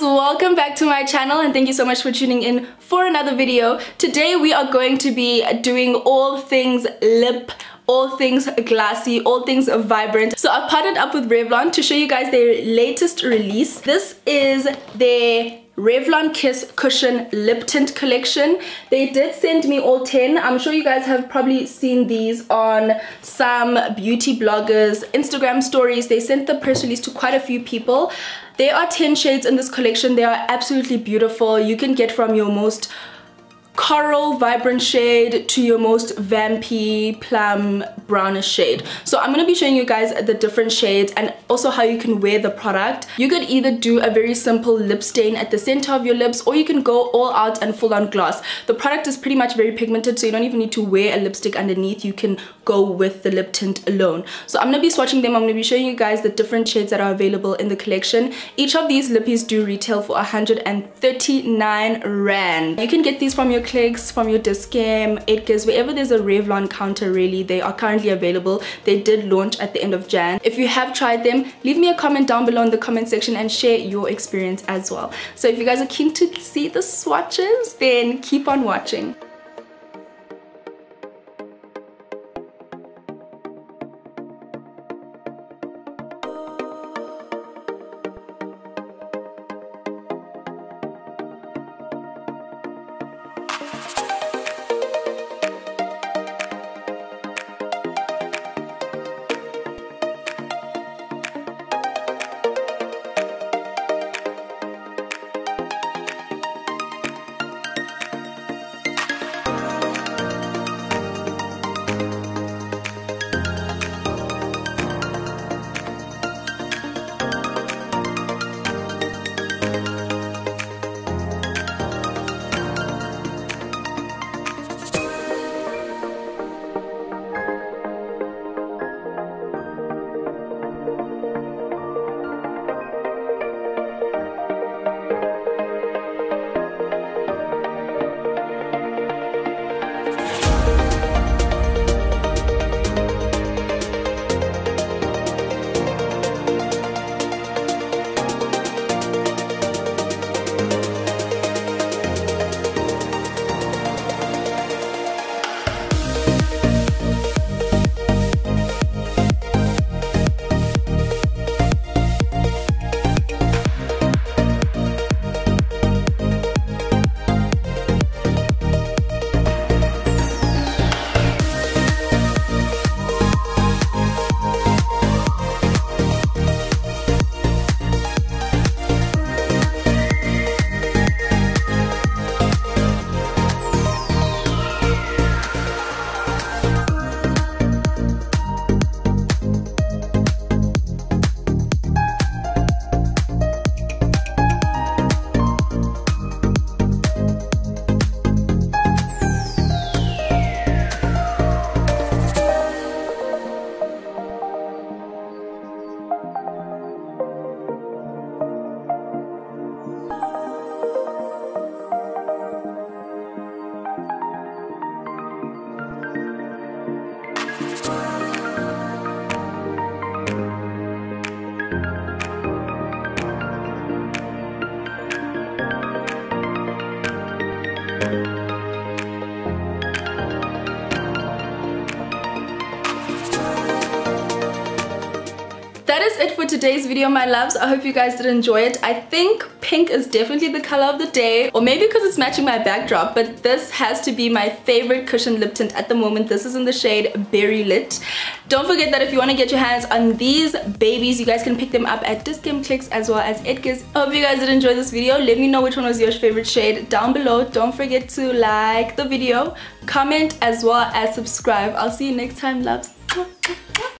welcome back to my channel and thank you so much for tuning in for another video. Today we are going to be doing all things lip, all things glassy, all things vibrant. So I've partnered up with Revlon to show you guys their latest release. This is their Revlon Kiss Cushion Lip Tint collection. They did send me all 10. I'm sure you guys have probably seen these on some beauty bloggers' Instagram stories. They sent the press release to quite a few people. There are 10 shades in this collection. They are absolutely beautiful. You can get from your most coral vibrant shade to your most vampy plum brownish shade. So I'm going to be showing you guys the different shades and also how you can wear the product. You could either do a very simple lip stain at the center of your lips, or you can go all out and full on gloss. The product is pretty much very pigmented, so you don't even need to wear a lipstick underneath. You can go with the lip tint alone. So I'm going to be swatching them. I'm going to be showing you guys the different shades that are available in the collection. Each of these lippies do retail for 139 Rand. You can get these from your clicks, from your Dischem, Edgars, wherever there's a Revlon counter. Really, they are currently available. They did launch at the end of Jan. If you have tried them, leave me a comment down below in the comment section and share your experience as well. So if you guys are keen to see the swatches, then keep on watching. That is it for today's video, my loves. I hope you guys did enjoy it. I think pink is definitely the color of the day, or maybe because it's matching my backdrop, but this has to be my favorite cushion lip tint at the moment. This is in the shade Berry Lit. Don't forget that if you want to get your hands on these babies, you guys can pick them up at Dischem, Clicks, as well as Edgars. I hope you guys did enjoy this video. Let me know which one was your favorite shade down below. Don't forget to like the video, comment, as well as subscribe. I'll see you next time, loves.